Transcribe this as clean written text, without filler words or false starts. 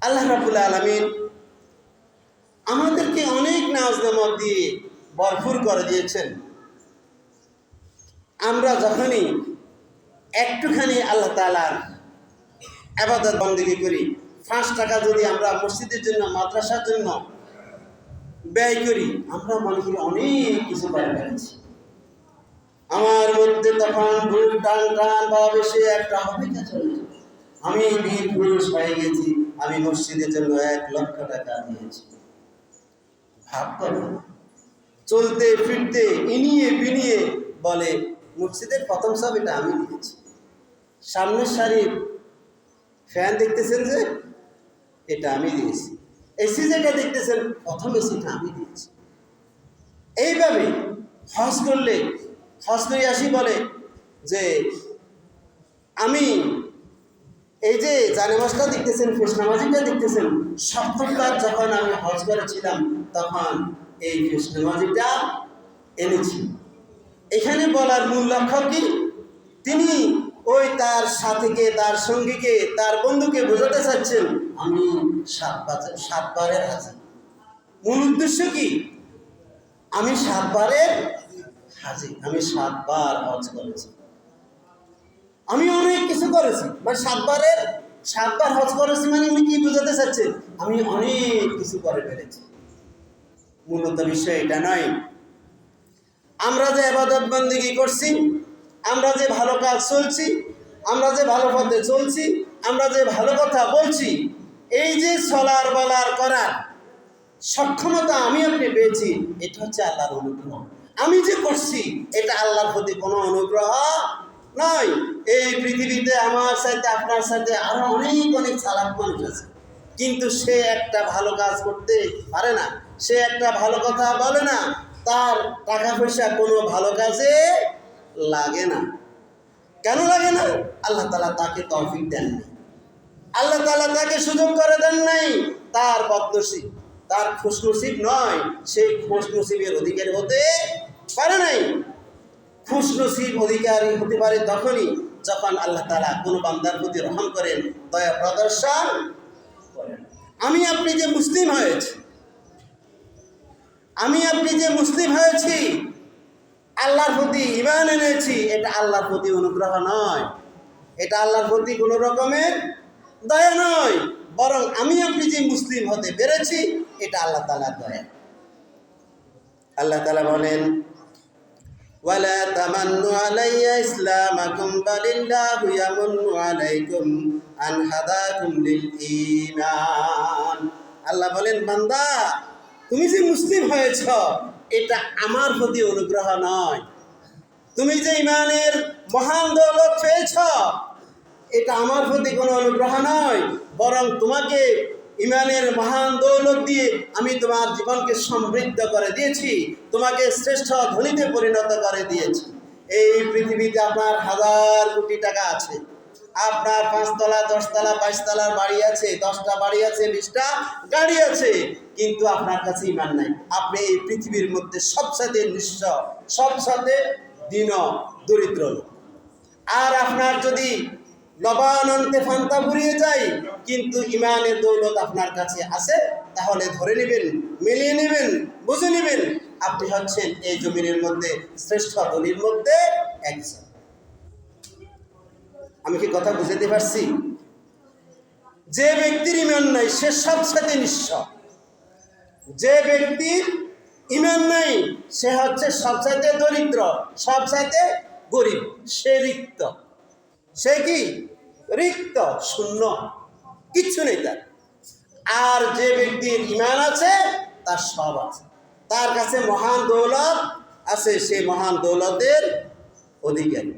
আল্লাহ রাব্বুল আলামিন আমাদেরকে অনেক নাজ নেয়ামত দিয়ে ভরপুর করে দিয়েছেন। আমরা যখনই একটুখানি আল্লাহ তাআলার ইবাদত বন্দেগী করি, 5 টাকা যদি আমরা মসজিদের জন্য, মাদ্রাসার জন্য ব্যয় করি, আমরা মনে করি অনেক কিছু করে ফেলেছি। আমার মধ্যে তখন ভুল টান টান ভাব এসে একটা অপেক্ষা চলে, আমি বীর পুরুষ হয়ে গেছি, আমি মসজিদের জন্য 1 লক্ষ টাকা দিয়েছি। ভাব করো, চলতে ফিরতে ইনিয়ে বিনিয়ে বলে মসজিদের প্রথম চাবিটা আমি দিয়েছি। সামনের সারির ফ্যান দেখতেছেন যে, এটা আমি দিয়েছি। এসি যেটা দেখতেছেন, প্রথম এসিটা আমি দিয়েছি। এইভাবে হজ করলে, হজ করে আসি বলে যে আমি এই যে জানামাজটা দেখতেছেন, ফেসনামাজিটা দেখতেছেন, 70বার যখন আমি হজ করেছিলাম তখন এই ফেসনামাজিটা এনেছি। এখানে বলার মূল লক্ষ্য কি? তিনি ওই তার সাথীকে, তার সঙ্গীকে, তার বন্ধুকে বোঝাতে চাচ্ছেন আমি 7 বারের হাজি। মূল উদ্দেশ্য কি? আমি 7 বারের হাজি, আমি 7 বার হজ করেছি, আমি অনেক কিছু করেছি। মানে 7 বার হজ করেছি মানে উনি কি বোঝাতে চাচ্ছেন? আমি অনেক কিছু করে ফেলেছি। মূলত বিষয় এটা নয়। আমরা যে ইবাদত বন্দেগী করছি, আমরা যে ভালো কাজ চলছি, আমরা যে ভালো পথে চলছি, আমরা যে ভালো কথা বলছি, এই যে চলার বলার করার সক্ষমতা আমি আপনি পেয়েছি, এটা হচ্ছে আল্লাহর অনুগ্রহ। আমি যে করছি এটা আল্লাহর প্রতি কোনো অনুগ্রহ নয়। এই পৃথিবীতে আমার সাথে, আপনার সাথে আরো অনেক চালাক মানুষ আছে, কিন্তু সে একটা ভালো কাজ করতে পারে না, সে একটা ভালো কথা বলে না, তার টাকা পয়সা কোনো ভালো কাজে লাগে না। কেন লাগে না? আল্লাহ তাআলা তাকে তৌফিক দেন নাই, আল্লাহ তাআলা তাকে সুযোগ করে দেন নাই। তার বদনসিব, তার খুশনসিব নয়, সেই খুশনসিবের অধিকারী হতে পারে নাই। খুশনসিব অধিকারী হতে পারে তখনই যখন আল্লাহ তাআলা কোনো বান্দার প্রতি রহম করেন, দয়া প্রদর্শন করেন। আমি আপনি যে মুসলিম হয়েছি, আমি আপনি যে মুসলিম হয়েছি, আল্লাহর প্রতি ঈমান এনেছি, এটা আল্লাহর প্রতি অনুগ্রহ নয়, এটা আল্লাহর প্রতি কোনো রকমের দয়া নয়, বরং আমি আপনি যে মুসলিম হতে পেরেছি এটা আল্লাহ তাআলার দয়া। আল্লাহ তাআলা বলেন ওয়ালা তামান্নু আলাইয়া ইসলামাকুম বালিল্লাহু ইয়ামুন্নু আলাইকুম আন হাদাকুম লিল ঈমান। আল্লাহ বলেন বান্দা, তুমি যে মুসলিম হয়েছ এটা আমার প্রতি অনুগ্রহ নয়, তুমি যে ঈমানের মহান দৌলত পেয়েছ এটা আমার প্রতি কোনো অনুগ্রহ নয়, বরং তোমাকে ঈমানের মহান দৌলত দিয়ে আমি তোমার জীবনকে সমৃদ্ধ করে দিয়েছি, তোমাকে শ্রেষ্ঠ ধনীতে পরিণত করে দিয়েছি। এই পৃথিবীতে আপনার 1000 কোটি টাকা আছে, আপনার 5 তলা 10 তলা 22 তলার বাড়ি আছে, 10টা বাড়ি আছে, 20টা গাড়ি আছে, কিন্তু আপনার কাছে ঈমান নাই। আপনি এই পৃথিবীর মধ্যে সবচেয়ে নিঃস্ব, সবচেয়ে দীন দরিদ্র লোক। আর আপনার যদি লবানন্তে ফান্তা ফুরিয়ে যায় কিন্তু ঈমানের দৌলত আপনার কাছে আছে, তাহলে ধরে নেবেন, মিলিয়ে নেবেন, বুঝে নেবেন আপনি হচ্ছেন এই জমিনের মধ্যে শ্রেষ্ঠ ধনীর মধ্যে একজন। আমি কি কথা বুঝাতে পারছি? যে ব্যক্তির ঈমান নাই সে সবচেয়ে নিঃস্ব, যে ব্যক্তির ঈমান নাই সে হচ্ছে সবচেয়ে দরিদ্র, সবচেয়ে গরিব, সে রিক্ত। সে কি? রিক্ত, শূন্য, কিচ্ছু নেই তার। আর যে ব্যক্তির ঈমান আছে তার সব আছে, তার কাছে মহান দৌলত আছে, সে মহান দৌলতের অধিকারী।